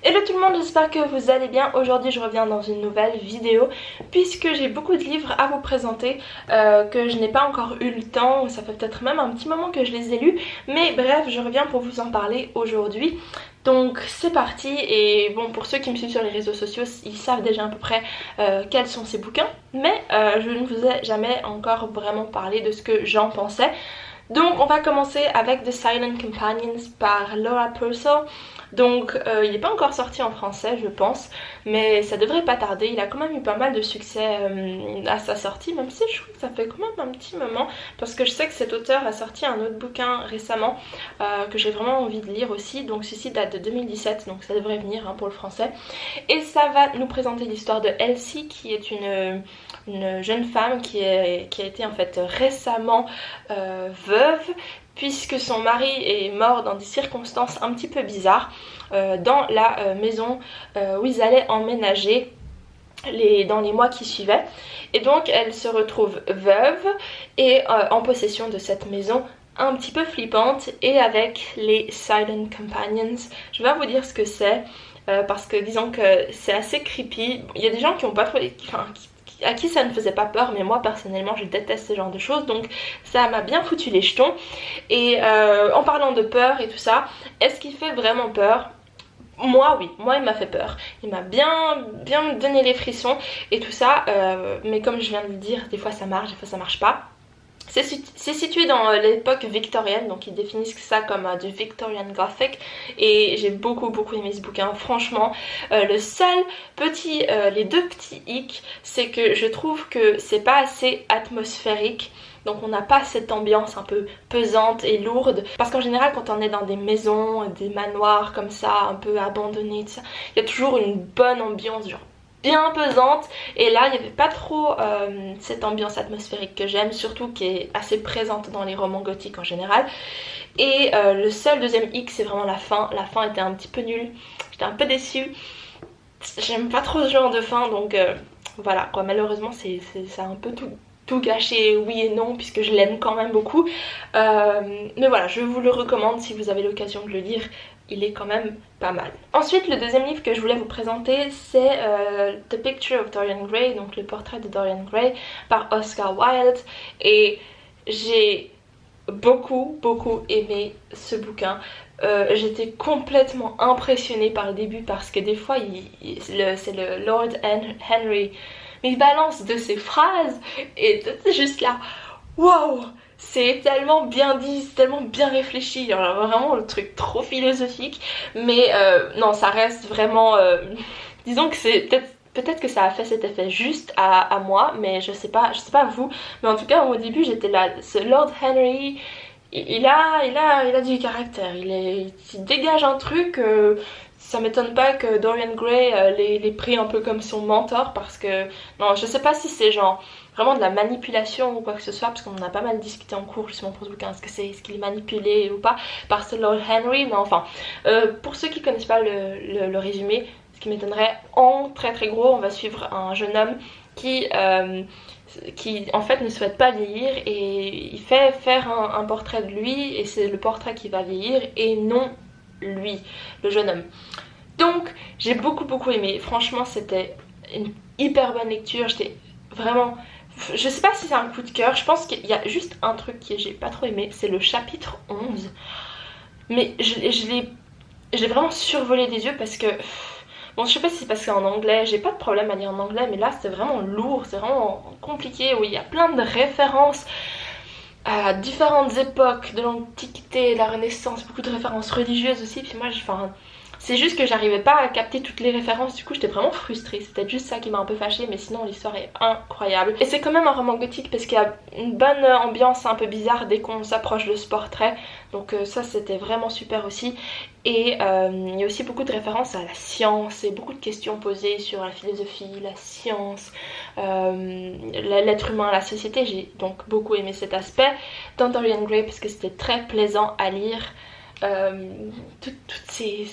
Hello tout le monde, j'espère que vous allez bien. Aujourd'hui je reviens dans une nouvelle vidéo puisque j'ai beaucoup de livres à vous présenter que je n'ai pas encore eu le temps. Ça fait peut-être même un petit moment que je les ai lus, mais bref, je reviens pour vous en parler aujourd'hui. Donc c'est parti. Et bon, pour ceux qui me suivent sur les réseaux sociaux, ils savent déjà à peu près quels sont ces bouquins, mais je ne vous ai jamais encore vraiment parlé de ce que j'en pensais. Donc on va commencer avec The Silent Companions par Laura Purcell. Donc il n'est pas encore sorti en français je pense, mais ça devrait pas tarder. Il a quand même eu pas mal de succès à sa sortie, même si je trouve que ça fait quand même un petit moment, parce que je sais que cet auteur a sorti un autre bouquin récemment que j'ai vraiment envie de lire aussi. Donc ceci date de 2017, donc ça devrait venir pour le français. Et ça va nous présenter l'histoire de Elsie, qui est une jeune femme qui a été en fait récemment veuve, puisque son mari est mort dans des circonstances un petit peu bizarres dans la maison où ils allaient emménager dans les mois qui suivaient. Et donc elle se retrouve veuve et en possession de cette maison un petit peu flippante, et avec les Silent Companions. Je vais vous dire ce que c'est parce que disons que c'est assez creepy. Il y a des gens qui ont pas trop... à qui ça ne faisait pas peur, mais moi personnellement je déteste ce genre de choses, donc ça m'a bien foutu les jetons. Et en parlant de peur et tout ça, est-ce qu'il fait vraiment peur? Moi oui, moi il m'a fait peur, il m'a bien donné les frissons et tout ça, mais comme je viens de le dire, des fois ça marche, des fois ça marche pas. C'est situé dans l'époque victorienne, donc ils définissent ça comme du Victorian Gothic, et j'ai beaucoup aimé ce bouquin, franchement. Le seul petit, les deux petits hicks, c'est que je trouve que c'est pas assez atmosphérique. Donc on n'a pas cette ambiance un peu pesante et lourde, parce qu'en général quand on est dans des maisons, des manoirs comme ça, un peu abandonnés, tout ça, il y a toujours une bonne ambiance, genre bien pesante, et là il n'y avait pas trop cette ambiance atmosphérique que j'aime, surtout qui est assez présente dans les romans gothiques en général. Et le seul deuxième hic, c'est vraiment la fin était un petit peu nulle, j'étais un peu déçue, j'aime pas trop ce genre de fin, donc voilà quoi, malheureusement ça a un peu tout gâché, oui et non, puisque je l'aime quand même beaucoup, mais voilà, je vous le recommande si vous avez l'occasion de le lire. Il est quand même pas mal. Ensuite, le deuxième livre que je voulais vous présenter, c'est The Picture of Dorian Gray, donc le portrait de Dorian Gray par Oscar Wilde. Et j'ai beaucoup aimé ce bouquin. J'étais complètement impressionnée par le début, parce que des fois c'est le Lord Henry, mais il balance de ses phrases et c'est juste là, waouh, c'est tellement bien dit, c'est tellement bien réfléchi, alors vraiment le truc trop philosophique, mais non, ça reste vraiment, disons que c'est peut-être que ça a fait cet effet juste à moi, mais je sais pas vous, mais en tout cas au début j'étais là, ce Lord Henry, il a du caractère, il dégage un truc, ça m'étonne pas que Dorian Gray l'ait pris un peu comme son mentor, parce que, non, je sais pas si c'est genre vraiment de la manipulation ou quoi que ce soit, parce qu'on en a pas mal discuté en cours justement pour ce bouquin, est-ce qu'il est manipulé ou pas par ce Lord Henry, mais enfin, pour ceux qui connaissent pas le résumé, ce qui m'étonnerait, en très gros, on va suivre un jeune homme qui en fait ne souhaite pas vieillir, et il fait faire un portrait de lui, et c'est le portrait qui va vieillir et non lui, le jeune homme. Donc j'ai beaucoup aimé, franchement c'était une hyper bonne lecture, j'étais vraiment... Je sais pas si c'est un coup de cœur, je pense qu'il y a juste un truc que j'ai pas trop aimé, c'est le chapitre 11. Mais je l'ai vraiment survolé des yeux, parce que... Bon, je sais pas si c'est parce que c'est en anglais, j'ai pas de problème à lire en anglais, mais là c'était vraiment lourd, c'est vraiment compliqué, où il y a plein de références à différentes époques de l'Antiquité, de la Renaissance, beaucoup de références religieuses aussi, puis moi, c'est juste que j'arrivais pas à capter toutes les références, du coup j'étais vraiment frustrée, c'est peut-être juste ça qui m'a un peu fâchée, mais sinon l'histoire est incroyable. Et c'est quand même un roman gothique, parce qu'il y a une bonne ambiance un peu bizarre dès qu'on s'approche de ce portrait, donc ça c'était vraiment super aussi. Et il y a aussi beaucoup de références à la science et beaucoup de questions posées sur la philosophie, la science, l'être humain, la société. J'ai donc beaucoup aimé cet aspect dans Dorian Gray, parce que c'était très plaisant à lire, toutes ces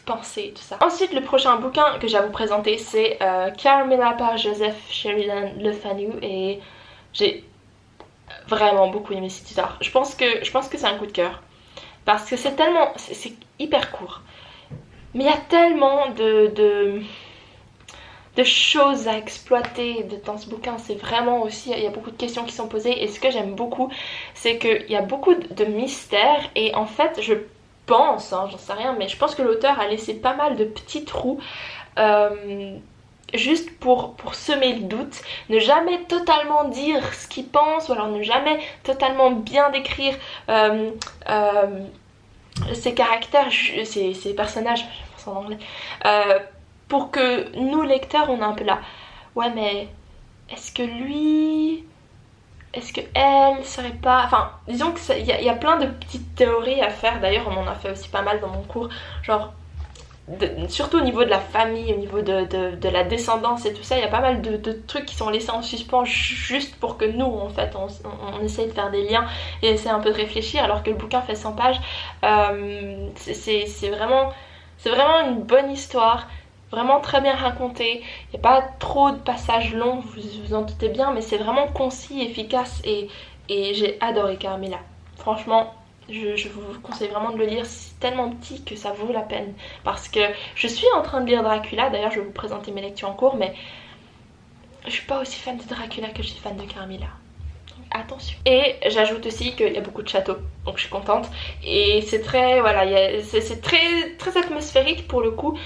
pensées, tout ça. Ensuite, le prochain bouquin que j'ai à vous présenter, c'est Carmilla par Joseph Sheridan Le Fanu, et j'ai vraiment beaucoup aimé cette histoire. Je pense que c'est un coup de cœur, parce que c'est hyper court, Mais il y a tellement de choses à exploiter dans ce bouquin. C'est vraiment aussi, il y a beaucoup de questions qui sont posées, et ce que j'aime beaucoup, c'est qu'il y a beaucoup de mystères, et en fait je pense, hein, j'en sais rien, mais je pense que l'auteur a laissé pas mal de petits trous juste pour semer le doute, ne jamais totalement dire ce qu'il pense, ou alors ne jamais totalement bien décrire ses caractères, ses personnages, je pense en anglais, pour que nous lecteurs on est un peu là, ouais mais est-ce que lui, est-ce que elle serait pas, enfin disons que y a plein de petites théories à faire. D'ailleurs on en a fait aussi pas mal dans mon cours, genre surtout au niveau de la famille, au niveau de la descendance et tout ça, il y a pas mal de trucs qui sont laissés en suspens juste pour que nous en fait on essaye de faire des liens et essayer un peu de réfléchir, alors que le bouquin fait 100 pages. C'est vraiment une bonne histoire, vraiment très bien raconté. Il n'y a pas trop de passages longs, vous vous en doutez bien, mais c'est vraiment concis, efficace, et j'ai adoré Carmilla. Franchement, je vous conseille vraiment de le lire, c'est tellement petit que ça vaut la peine. Parce que je suis en train de lire Dracula, d'ailleurs je vais vous présenter mes lectures en cours, mais je suis pas aussi fan de Dracula que je suis fan de Carmilla. Attention. Et j'ajoute aussi qu'il y a beaucoup de châteaux, donc je suis contente. Et c'est très, voilà, c'est très atmosphérique pour le coup,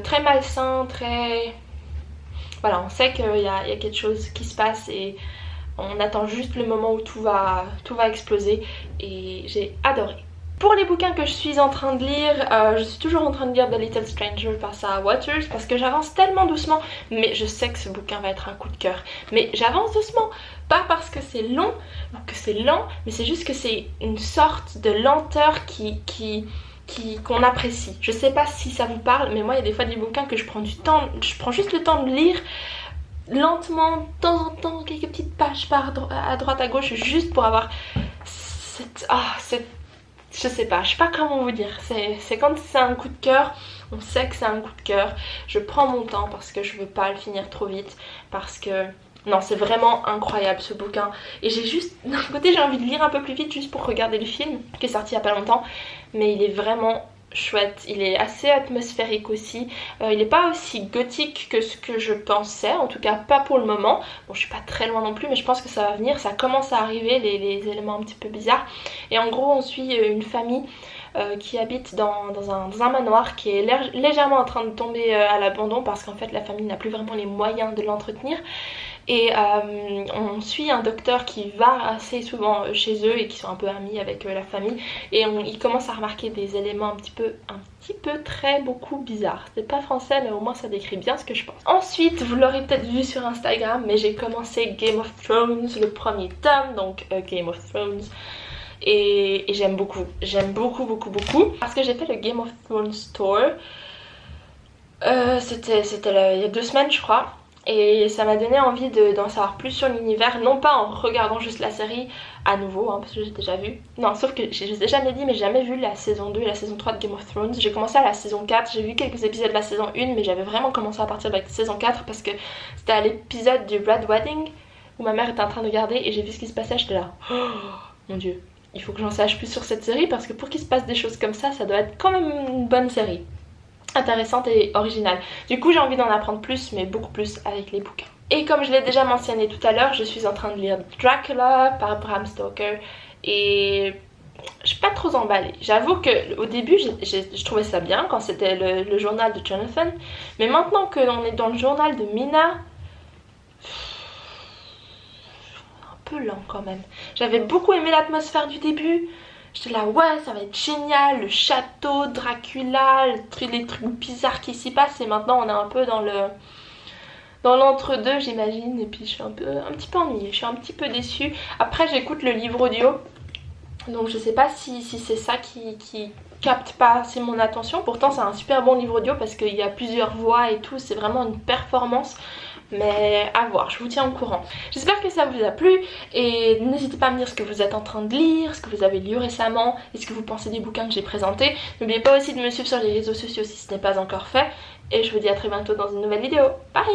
très malsain, très... Voilà, on sait qu'il y a quelque chose qui se passe, et on attend juste le moment où tout va exploser, et j'ai adoré. Pour les bouquins que je suis en train de lire, je suis toujours en train de lire The Little Stranger par Sarah Waters, parce que j'avance tellement doucement, mais je sais que ce bouquin va être un coup de cœur. Mais j'avance doucement, pas parce que c'est long ou que c'est lent, mais c'est juste que c'est une sorte de lenteur qu'on apprécie. Je sais pas si ça vous parle, mais moi il y a des fois des bouquins que je prends juste le temps de lire lentement, de temps en temps, quelques petites pages à droite à gauche, juste pour avoir cette je sais pas comment vous dire, c'est quand c'est un coup de cœur, on sait que c'est un coup de cœur. Je prends mon temps parce que je veux pas le finir trop vite, parce que non, c'est vraiment incroyable ce bouquin. Et j'ai juste, d'un côté j'ai envie de lire un peu plus vite juste pour regarder le film qui est sorti il y a pas longtemps, mais il est vraiment chouette, il est assez atmosphérique aussi, il n'est pas aussi gothique que ce que je pensais, en tout cas pas pour le moment. Bon, je suis pas très loin non plus, mais je pense que ça va venir, ça commence à arriver, les éléments un petit peu bizarres. Et en gros on suit une famille qui habite dans un manoir qui est légèrement en train de tomber à l'abandon, parce qu'en fait la famille n'a plus vraiment les moyens de l'entretenir. Et on suit un docteur qui va assez souvent chez eux et qui sont un peu amis avec la famille, et il commence à remarquer des éléments un petit peu beaucoup bizarres. C'est pas français, mais au moins ça décrit bien ce que je pense. Ensuite, vous l'aurez peut-être vu sur Instagram, mais j'ai commencé Game of Thrones, le premier tome, donc Game of Thrones. Et j'aime beaucoup, parce que j'ai fait le Game of Thrones Tour. C'était il y a 2 semaines je crois. Et ça m'a donné envie d'en savoir plus sur l'univers, non pas en regardant juste la série à nouveau, hein, parce que j'ai déjà vu. Non, sauf que je vous ai jamais dit, mais j'ai jamais vu la saison 2 et la saison 3 de Game of Thrones. J'ai commencé à la saison 4, j'ai vu quelques épisodes de la saison 1, mais j'avais vraiment commencé à partir de la saison 4 parce que c'était à l'épisode du Red Wedding où ma mère était en train de regarder, et j'ai vu ce qui se passait, j'étais là, oh mon dieu, il faut que j'en sache plus sur cette série, parce que pour qu'il se passe des choses comme ça doit être quand même une bonne série. Intéressante et originale. Du coup j'ai envie d'en apprendre plus, mais beaucoup plus avec les bouquins. Et comme je l'ai déjà mentionné tout à l'heure, je suis en train de lire Dracula par Bram Stoker, et je suis pas trop emballée. J'avoue que au début je trouvais ça bien quand c'était le journal de Jonathan, mais maintenant que l'on est dans le journal de Mina, un peu lent quand même. J'avais beaucoup aimé l'atmosphère du début. J'étais là, ouais, ça va être génial, le château, Dracula, les trucs bizarres qui s'y passent, et maintenant on est un peu dans l'entre-deux, j'imagine, et puis je suis un petit peu ennuyée, je suis un petit peu déçue. Après j'écoute le livre audio, donc je sais pas si c'est ça qui capte pas assez mon attention. Pourtant c'est un super bon livre audio parce qu'il y a plusieurs voix et tout, c'est vraiment une performance. Mais à voir, je vous tiens au courant. J'espère que ça vous a plu, et n'hésitez pas à me dire ce que vous êtes en train de lire, ce que vous avez lu récemment, et ce que vous pensez des bouquins que j'ai présentés. N'oubliez pas aussi de me suivre sur les réseaux sociaux si ce n'est pas encore fait, et je vous dis à très bientôt dans une nouvelle vidéo. Bye!